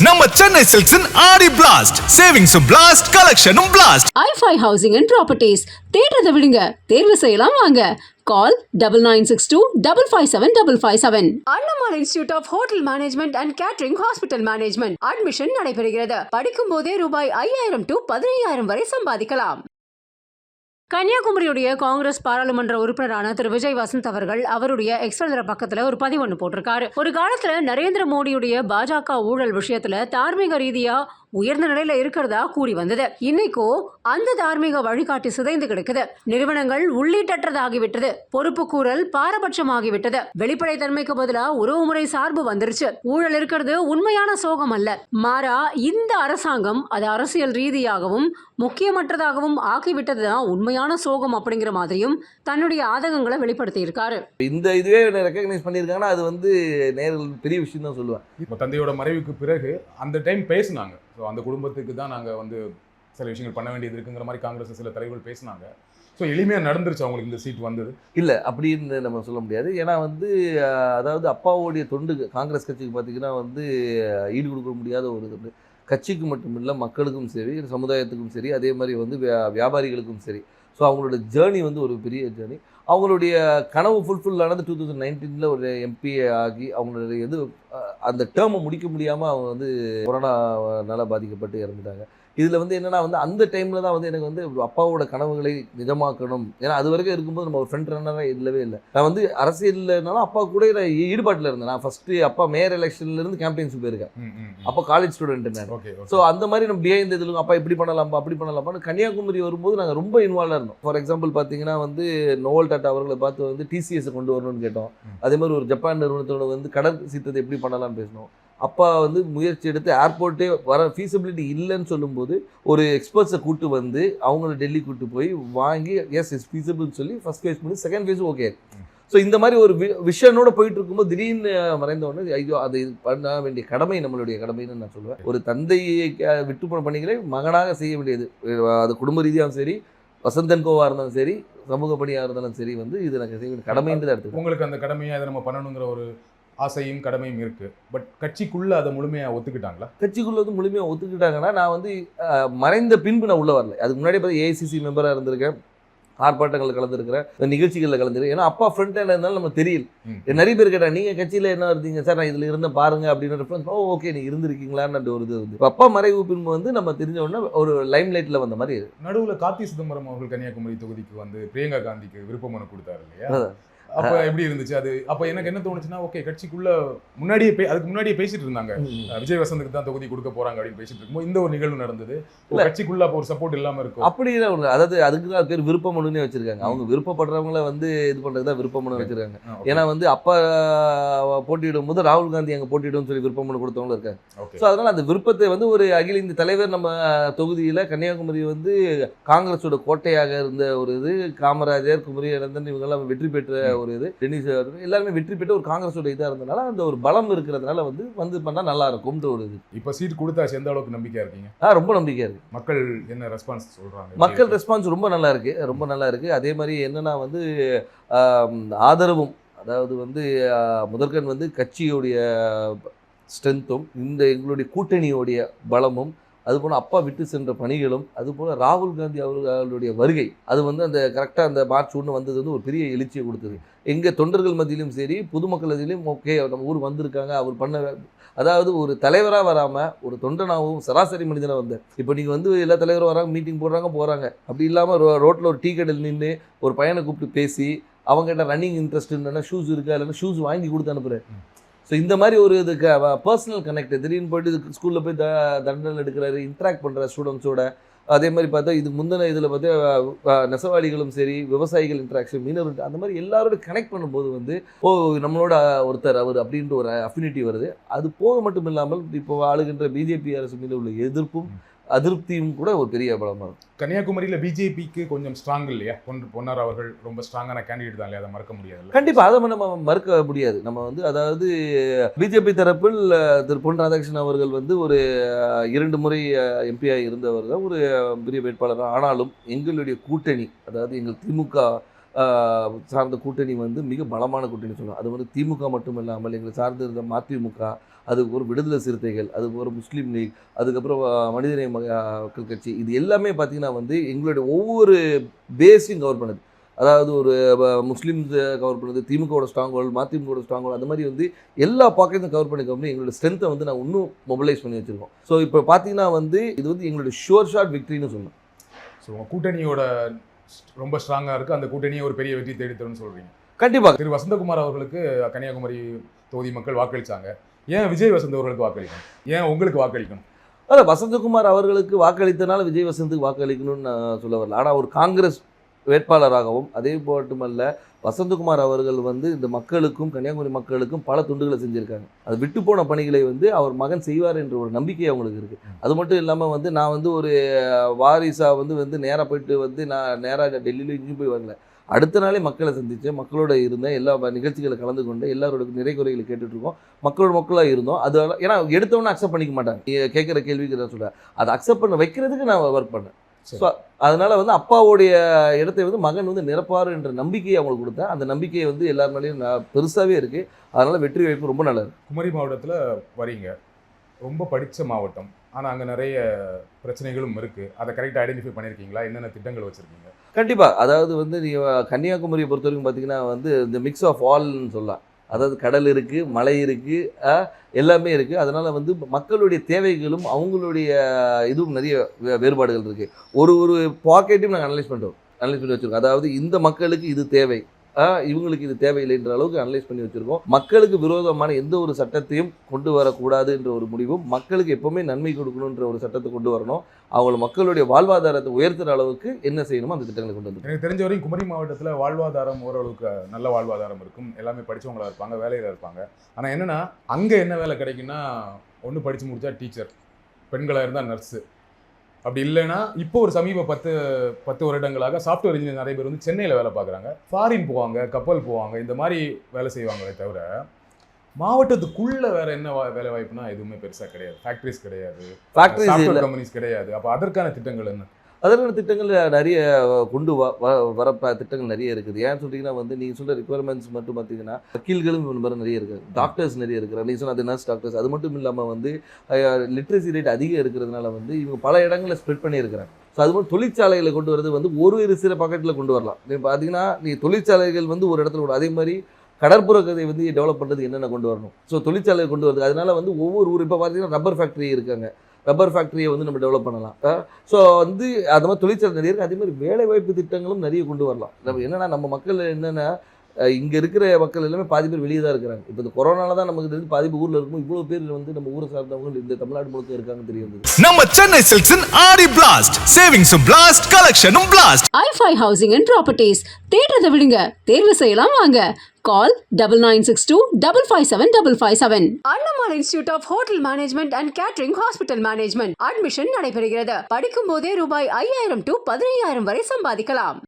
நம்ம சென்னை சில்க்ஸின் ஆடி பிளாஸ்ட் சேவிங்ஸும் பிளாஸ்ட் கலெக்ஷனும் blast. i5 housing and properties தேடுறதை விடுங்க, தேர்வு செய்யலாம் வாங்க. Call 9962557557. Annamal institute of hotel management and catering hospital management admission நடைபெறுகிறது. படிக்கும் போதே ரூபாய் 5000 to 15000 வரை சம்பாதிக்கலாம். கன்னியாகுமரியுடைய காங்கிரஸ் பாராளுமன்ற உறுப்பினரான திரு விஜய் வசந்த் அவர்கள் அவருடைய எக்ஸ்ட்ரா பக்கத்துல ஒரு பதிவு ஒன்று போட்டிருக்காரு. ஒரு காலத்துல நரேந்திர மோடியுடைய பாஜக ஊழல் விஷயத்துல தார்மீக ரீதியா உயர்ந்த நிலையில இருக்கிறதா கூறி வந்தது. இன்னைக்கோ அந்த தார்மீக வழிகாட்டி சிதைந்து கிடக்குது. நிறுவனங்கள் உள்ளீட்டற்றதாகிவிட்டது. பொறுப்பு கூறல் பாரபட்சமாகிவிட்டது. வெளிப்படைத்தன்மைக்கு பதிலா உறவுமுறை சார்பு வந்துருச்சு. ஊழல் இருக்கிறது உண்மையான சோகம் அல்ல, மாறா இந்த அரசாங்கம் அது அரசியல் ரீதியாகவும் முக்கியமற்றதாகவும் ஆக்கிவிட்டதுதான் உண்மையான சோகம் அப்படிங்கிற மாதிரியும் தன்னுடைய ஆதங்கங்களை வெளிப்படுத்தி இருக்காரு. இந்த இதுவே ரெக்கக்னைஸ் பண்ணியிருக்காங்கன்னா அது வந்து நேரில் பெரிய விஷயம் தான் சொல்லுவேன். இப்போ தந்தையோட மறைவுக்கு பிறகு அந்த டைம் பேசினாங்க. ஸோ அந்த குடும்பத்துக்கு தான் நாங்கள் வந்து சில விஷயங்கள் பண்ண வேண்டியது இருக்குங்கிற மாதிரி காங்கிரஸ் சில தலைவர்கள் பேசினாங்க. ஸோ எளிமையாக நடந்துருச்சு அவங்களுக்கு இந்த சீட் வந்தது இல்லை அப்படின்னு நம்ம சொல்ல முடியாது. ஏன்னா வந்து அதாவது அப்பாவுடைய தொண்டு காங்கிரஸ் கட்சிக்கு பார்த்தீங்கன்னா வந்து ஈடு கொடுக்க முடியாத ஒரு தொண்டு. கட்சிக்கு மட்டும் இல்லை, மக்களுக்கும் சரி, சமுதாயத்துக்கும் சரி, அதே மாதிரி வந்து வியாபாரிகளுக்கும் சரி. ஸோ அவங்களோட ஜேர்னி வந்து ஒரு பெரிய ஜேர்னி. அவங்களுடைய கனவு ஃபுல்ஃபில் ஆனது 2019 ஒரு எம்பி ஆகி அவங்களுடைய அந்த டேர்மை முடிக்க முடியாமல் அவங்க வந்து கொரோனாவால் பாதிக்கப்பட்டு இறந்துட்டாங்க. இதில் வந்து என்னென்னா வந்து அந்த டைமில் தான் வந்து எனக்கு வந்து அப்பாவோட கனவுகளை நிஜமாக்கணும். ஏன்னா அது வரைக்கும் இருக்கும்போது நம்ம ஒரு ஃப்ரண்ட் ரன்னராக இல்லவே இல்லை. நான் வந்து அரசியல்னாலும் அப்பா கூட ஈடுபாட்டில் இருந்தேன். நான் ஃபஸ்ட்டு அப்பா மேயர் எலெக்ஷன்லேருந்து கேம்பெயின்ஸுக்கு போயிருக்கேன். அப்போ காலேஜ் ஸ்டூடெண்ட் நான். ஸோ அந்த மாதிரி நம்ம பிஹைண்ட் இதில் அப்பா இப்படி பண்ணலாம்ப்பா அப்படி பண்ணலாம்ப்பான்னு கன்னியாகுமரி வரும்போது நாங்கள் ரொம்ப இன்வால்வாக இருந்தோம். ஃபார் எக்ஸாம்பிள் பார்த்தீங்கன்னா வந்து நோவல் டாட்டா அவர்களை பார்த்து வந்து டிசிஎஸை கொண்டு வரணும்னு கேட்டோம். அதே மாதிரி ஒரு ஜப்பான் நிறுவனத்தோட வந்து கடல் சீத்தத்தை எப்படி பண்ணலாம்னு பேசினோம். அப்பா வந்து முயற்சி எடுத்து ஏர்போர்ட்டே வர ஃபீஸிபிலிட்டி இல்லைன்னு சொல்லும்போது ஒரு எக்ஸ்பர்ட்ஸை கூப்பிட்டு வந்து அவங்கள டெல்லி கூப்பிட்டு போய் வாங்கி எஸ் இஸ் ஃபீஸிபிள்னு சொல்லி ஃபஸ்ட் ஃபேஸ் பண்ணி செகண்ட் ஃபேஸும் ஓகே. ஸோ இந்த மாதிரி ஒரு விஷனோட போயிட்டு இருக்கும்போது திடீர்னு மறைந்தவொடனே ஐயோ அது பண்ண வேண்டிய கடமை நம்மளுடைய கடமைன்னு நான் சொல்லுவேன். ஒரு தந்தையை விட்டு போன பணிகளை மகனாக செய்ய வேண்டியது. அது குடும்ப ரீதியாகவும் சரி, வசந்தன் கோவாக இருந்தாலும் சரி, சமூக பணியாக இருந்தாலும் சரி, வந்து இது எனக்கு செய்ய வேண்டிய கடமைன்றது எடுத்து உங்களுக்கு அந்த கடமையை அதை நம்ம பண்ணணுங்கிற ஒரு ஆசையும் கடமையும் இருக்குது. பட் கட்சிக்குள்ளே அதை முழுமையாக ஒத்துக்கிட்டாங்களா? கட்சிக்குள்ளே வந்து முழுமையாக ஒத்துக்கிட்டாங்கன்னா நான் வந்து மறைந்த பின்பு நான் உள்ளே வரல. அதுக்கு முன்னாடி பார்த்து ஏஐசிசி மெம்பராக இருந்திருக்கேன், ஆர்ப்பாட்டங்களில் கலந்துருக்கிறேன், நிகழ்ச்சிகளில் கலந்துருக்கேன். ஏன்னா அப்பா ஃப்ரண்ட் ஹேண்ட் இருந்தாலும் நம்ம தெரியல. நிறைய பேர் கேட்டால் நீங்கள் கட்சியில் என்ன இருந்தீங்க சார், நான் இதில் இருந்த பாருங்க அப்படின்னு ரெஃபரன்ஸ். ஓகே நீ இருந்திருக்கீங்களான்னு ஒரு இது வந்து அப்பா மறைவு பின்பு வந்து நம்ம தெரிஞ்ச உடனே ஒரு லைம் லைட்டில் வந்த மாதிரி. நடுவில் கார்த்தி சிதம்பரம் அவர்கள் கன்னியாகுமரி தொகுதிக்கு வந்து பிரியங்கா காந்திக்கு விருப்ப மனு கொடுத்தாரு இல்லையா? அப்போ எப்படி இருந்துச்சு அது? அப்போ எனக்கு என்ன தோணுச்சுன்னா, ஓகே கட்சிக்குள்ள அதுக்கு முன்னாடியே பேசிட்டு இருந்தாங்க விஜய் வசந்துக்கு தான் தொகுதி கொடுக்க போறாங்க அப்படின்னு பேசிட்டு இருக்கும்போது இந்த ஒரு நிகழ்வு நடந்தது. கட்சிக்குள்ள அப்போ ஒரு சப்போர்ட் இல்லாம இருக்கும் அப்படி ஒன்று. அதாவது அதுக்கு தான் பேர் விருப்ப மனுன்னே வச்சிருக்காங்க. அவங்க விருப்பப்படுறவங்கள வந்து இது பண்றது தான் விருப்ப மனு வச்சிருக்காங்க. ஏன்னா வந்து அப்பா போட்டியிடும் போது ராகுல் காந்தி அங்கே போட்டியிடும் சொல்லி விருப்ப மனு கொடுத்தவங்களும் இருக்காங்க. ஸோ அதனால அந்த விருப்பத்தை வந்து ஒரு அகில இந்திய தலைவர் நம்ம தொகுதியில் கன்னியாகுமரி வந்து காங்கிரஸோட கோட்டையாக இருந்த ஒரு இது, காமராஜர், குமரி அனந்தன் இவங்கெல்லாம் வெற்றி பெற்ற ஒரு இது, டென்னிஸ் எல்லாருமே வெற்றி பெற்று ஒரு காங்கிரஸோட இதாக இருந்தனால அந்த ஒரு பலம் இருக்கிறதுனால வந்து பண்ணால் நல்லா இருக்கும்ன்ற ஒரு இது. இப்போ சீட் கொடுத்தாச்சு, எந்த அளவுக்கு நம்பிக்கையா இருக்கீங்க? ரொம்ப நம்பிக்கையா இருக்கு. மக்கள் என்ன ரெஸ்பான்ஸ் சொல்றாங்க? மக்கள் ரெஸ்பான்ஸ் ரொம்ப நல்லா இருக்கு, ரொம்ப நல்லா இருக்கு. அதே மாதிரி என்னன்னா வந்து ஆதரவும், அதாவது வந்து முதற்கண் வந்து கட்சியோடைய ஸ்ட்ரென்த்தும் இந்த எங்களுடைய கூட்டணியோடைய பலமும், அதுபோல் அப்பா விட்டு சென்ற பணிகளும், அதுபோல் ராகுல் காந்தி அவர்களுடைய வருகை, அது வந்து அந்த கரெக்டாக அந்த மார்ச் 1 வந்தது வந்து ஒரு பெரிய எழுச்சியை கொடுத்தது. எங்கள் தொண்டர்கள் மத்தியிலும் சரி, பொதுமக்கள் மத்தியிலும் ஓகே நம்ம ஊர் வந்திருக்காங்க, அவர் பண்ண, அதாவது ஒரு தலைவராக வராமல் ஒரு தொண்டனாகவும் சராசரி மனிதனாக வந்தார். இப்போ நீங்கள் வந்து எல்லா தலைவரும் வராங்க, மீட்டிங் போகிறாங்க. அப்படி இல்லாமல் ரோட்டில் ஒரு டீ கடையில் நின்று ஒரு பையனை கூப்பிட்டு பேசி அவங்ககிட்ட ரன்னிங் இன்ட்ரெஸ்ட் இல்லைன்னா ஷூஸ் இருக்கா, இல்லைன்னா ஷூஸ் வாங்கி கொடுத்து அனுப்புகிறேன். ஸோ இந்த மாதிரி ஒரு இதுக்கு பர்சனல் கனெக்ட், திடீர்னு போய்ட்டு ஸ்கூலில் போய் தண்டனை எடுக்கிறாரு, இன்ட்ராக்ட் பண்ணுற ஸ்டூடெண்ட்ஸோட. அதே மாதிரி பார்த்தா இது முந்தின இதில் பார்த்தா நெசவாளிகளும் சரி, விவசாயிகள் இன்ட்ராக்ஷன், மீனவர், அந்த மாதிரி எல்லாரோட கனெக்ட் பண்ணும்போது வந்து நம்மளோட ஒருத்தர் அவர் அப்படின்ற ஒரு அஃபினிட்டி வருது. அது போக மட்டும் இல்லாமல் இப்போ ஆளுகின்ற பிஜேபி அரசு மீது உள்ள எதிர்ப்பும் அதிருப்தியும் கூட ஒரு பெரிய பலமாக இருக்கும். கன்னியாகுமரியில் பிஜேபிக்கு கொஞ்சம் ஸ்ட்ராங் இல்லையா? பொன்னார் அவர்கள் ரொம்ப ஸ்ட்ராங்கான கேண்டிடேட் தான் இல்லையா? அதை மறக்க முடியாது. கண்டிப்பாக அதை நம்ம மறுக்க முடியாது. நம்ம வந்து அதாவது பிஜேபி தரப்பில் திரு பொன் ராதாகிருஷ்ணன் அவர்கள் வந்து ஒரு 2 முறை எம்பியாக இருந்தவர் தான், ஒரு பெரிய வேட்பாளர். ஆனாலும் எங்களுடைய கூட்டணி, அதாவது எங்கள் திமுக சார்ந்த கூட்டணி வந்து மிக பலமான கூட்டணி சொல்லலாம். அது வந்து திமுக மட்டும் இல்லாமல் எங்களை சார்ந்து இருந்த மதிமுக, அதுக்கு ஒரு விடுதலை சிறுத்தைகள், அதுக்கு ஒரு முஸ்லீம் லீக், அதுக்கப்புறம் மனிதநேய மக்கள் கட்சி, இது எல்லாமே பார்த்திங்கன்னா வந்து எங்களுடைய ஒவ்வொரு பேஸையும் கவர் பண்ணுது. அதாவது ஒரு முஸ்லீம்ஸ் கவர் பண்ணுது, திமுகவோட ஸ்ட்ராங் ஹோல்டு, மதிமுகவோட ஸ்ட்ராங் ஹோல்டு, அந்த மாதிரி வந்து எல்லா பாக்கெட்டும் கவர் பண்ணி எங்களோட ஸ்ட்ரென்த்தை வந்து நான் இன்னும் மொபிலைஸ் பண்ணி வச்சுருக்கோம். ஸோ இப்போ பார்த்தீங்கன்னா வந்து இது வந்து எங்களுடைய ஷோர் ஷாட் விக்ட்ரின்னு சொல்லணும். ஸோ உங்கள் கூட்டணியோட ரொம்ப ஸ்ட்ராங்காக இருக்குது, அந்த கூட்டணியை ஒரு பெரிய வெற்றி தேடித்தரும்னு சொல்கிறீங்க. கண்டிப்பாக திரு வசந்தகுமார் அவர்களுக்கு கன்னியாகுமரி தொகுதி மக்கள் வாக்களித்தாங்க. ஏன் விஜய் வசந்த் அவர்களுக்கு வாக்களிக்கணும்? ஏன் உங்களுக்கு வாக்களிக்கணும்? அதான் வசந்தகுமார் அவர்களுக்கு வாக்களித்தனால விஜய் வசந்துக்கு வாக்களிக்கணும்னு நான் சொல்ல வரல. ஆனால் ஒரு காங்கிரஸ் வேட்பாளராகவும் அதே மட்டுமல்ல வசந்தகுமார் அவர்கள் வந்து இந்த மக்களுக்கும் கன்னியாகுமரி மக்களுக்கும் பல துண்டுகளை செஞ்சுருக்காங்க. அது விட்டு போன பணிகளை வந்து அவர் மகன் செய்வார் என்ற ஒரு நம்பிக்கை அவங்களுக்கு இருக்குது. அது மட்டும் இல்லாமல் வந்து நான் வந்து ஒரு வாரிசாக வந்து நேராக போயிட்டு வந்து நான் நேராக டெல்லியில் இங்கேயும் போய் வரல. அடுத்த நாளே மக்களை சந்தித்தேன், மக்களோட இருந்தேன், எல்லா நிகழ்ச்சிகளை கலந்து கொண்டு எல்லாரோட நிறை குறைகளை கேட்டுட்ருக்கோம், மக்களாக இருந்தோம். அது ஏன்னா எடுத்தவொன்னே அக்செப்ட் பண்ணிக்க மாட்டாங்க. கேட்குற கேள்விக்கு நான் சொல்கிறேன், அதை அக்செப்ட் பண்ண வைக்கிறதுக்கு நான் ஒர்க் பண்ணேன். ஸோ அதனால் வந்து அப்பாவுடைய இடத்தை வந்து மகன் வந்து நிரப்பார் என்ற நம்பிக்கையை அவங்களுக்கு கொடுத்தேன். அந்த நம்பிக்கையை வந்து எல்லார் மேலேயும் பெருசாகவே இருக்குது. அதனால் வெற்றி வாய்ப்பு ரொம்ப நல்லா இருக்குது. குமரி மாவட்டத்தில் வரீங்க, ரொம்ப படித்த மாவட்டம், ஆனால் அங்கே நிறைய பிரச்சனைகளும் இருக்குது. அதை கரெக்டாக ஐடென்டிஃபை பண்ணியிருக்கீங்களா? என்னென்ன திட்டங்கள் வச்சுருக்கீங்க? கண்டிப்பாக. அதாவது வந்து நீங்கள் கன்னியாகுமரியை பொறுத்த வரைக்கும் பார்த்தீங்கன்னா வந்து இந்த மிக்ஸ் ஆஃப் ஆல்னு சொல்லலாம். அதாவது கடல் இருக்குது, மலை இருக்குது, எல்லாமே இருக்குது. அதனால் வந்து மக்களுடைய தேவைகளும் அவங்களுடைய இதுவும் நிறைய வேறுபாடுகள் இருக்குது. ஒரு பாக்கெட்டையும் நாங்கள் அனலைஸ் பண்ணி வச்சுருக்கோம். அதாவது இந்த மக்களுக்கு இது தேவை, இவங்களுக்கு இது தேவையில்லைன்ற அளவுக்கு அனலைஸ் பண்ணி வச்சுருக்கோம். மக்களுக்கு விரோதமான எந்த ஒரு சட்டத்தையும் கொண்டு வரக்கூடாது என்ற ஒரு முடிவும், மக்களுக்கு எப்போவுமே நன்மை கொடுக்கணுன்ற ஒரு சட்டத்தை கொண்டு வரணும். அவங்கள மக்களுடைய வாழ்வாதாரத்தை உயர்த்துகிற அளவுக்கு என்ன செய்யணுமோ அந்த திட்டங்களை கொண்டு வந்து. எனக்கு தெரிஞ்ச வரைக்கும் குமரி மாவட்டத்தில் வாழ்வாதாரம் ஓரளவுக்கு நல்ல வாழ்வாதாரம் இருக்கும். எல்லாமே படித்தவங்களாக இருப்பாங்க, வேலையில் இருப்பாங்க. ஆனால் என்னென்னா அங்கே என்ன வேலை கிடைக்குன்னா, ஒன்று படித்து முடித்தா டீச்சர், பெண்களாக இருந்தால் நர்ஸு, அப்படி இல்லைன்னா இப்போ ஒரு சமீப 10 வருடங்களாக சாஃப்ட்வேர் இன்ஜினியர் நிறைய பேர் வந்து சென்னையில் வேலை பார்க்குறாங்க, ஃபாரின் போவாங்க, கப்பல் போவாங்க, இந்த மாதிரி வேலை செய்வாங்களே தவிர மாவட்டத்துக்குள்ள வேற என்ன வேலை வாய்ப்புனா எதுவுமே பெருசாக கிடையாது. ஃபேக்ட்ரிஸ் கிடையாது, சாஃப்ட்வேர் கம்பெனிஸ் கிடையாது. அப்போ அதற்கான திட்டங்கள் என்ன? அதற்கான திட்டங்கள் நிறைய கொண்டு வர திட்டங்கள் நிறைய இருக்குது. ஏன்னு சொல்லிங்கன்னா வந்து நீங்கள் சொல்கிற ரிக்குவயர்மெண்ட்ஸ் மட்டும் பார்த்தீங்கன்னா வக்கீல்களும் மாதிரி நிறைய இருக்குது, டாக்டர்ஸ் நிறைய இருக்கிறாங்க. நீங்கள் சொன்ன அது நர்ஸ் டாக்டர்ஸ். அது மட்டும் இல்லாமல் வந்து லிட்ரஸி ரேட் அதிகம் இருக்கிறதுனால வந்து இவங்க பல இடங்களில் ஸ்ப்ரெட் பண்ணியிருக்கிறாங்க. ஸோ அது மாதிரி தொழிற்சாலைகளை கொண்டு வரது வந்து ஒரு சில பாக்கெட்டில் கொண்டு வரலாம். நீங்கள் பார்த்தீங்கன்னா தொழிற்சாலைகள் வந்து ஒரு இடத்துல கூட, அதே மாதிரி கடற்புற கதை வந்து டெவலப் பண்ணுறது என்னென்ன கொண்டு வரணும். ஸோ தொழிற்சாலையை கொண்டு வருது. அதனால வந்து ஒவ்வொரு ஊர் இப்போ பார்த்தீங்கன்னா ரப்பர் ஃபேக்ட்ரி இருக்காங்க, ரப்பர் ஃபேக்ட்ரியை வந்து நம்ம டெவலப் பண்ணலாம். ஸோ வந்து அது மாதிரி தொழிற்சாலை நிறைய இருக்குது. அதே மாதிரி வேலைவாய்ப்பு திட்டங்களும் நிறைய கொண்டு வரலாம். நம்ம என்னென்னா நம்ம மக்கள் என்னென்னா இங்கே இருக்கிற மக்கள் எல்லாமே பாதி பேர் வெளியே தான் இருக்கிறாங்க. இப்போ இந்த கொரோனால தான் நமக்கு தெரிஞ்சு பாதி பேர் ஊரில் இருக்கும். இவ்வளோ பேர் வந்து நம்ம ஊரை சார்ந்தவங்க இந்த தமிழ்நாடு முழுக்க இருக்காங்கன்னு தெரியும். நம்ம சென்னை சில்க்ஸின் ஆடி பிளாஸ்ட், சேவிங்ஸும் பிளாஸ்ட், கலெக்ஷனும் blast. i5 housing and properties. தேடுறதை விடுங்க, தேர்வு செய்யலாம் வாங்க. Call 9962 557 557. Annamal institute of hotel management and catering hospital management admission நடைபெறுகிறது. படிக்கும் போதே ரூபாய் 5000 to 15000 வரை சம்பாதிக்கலாம்.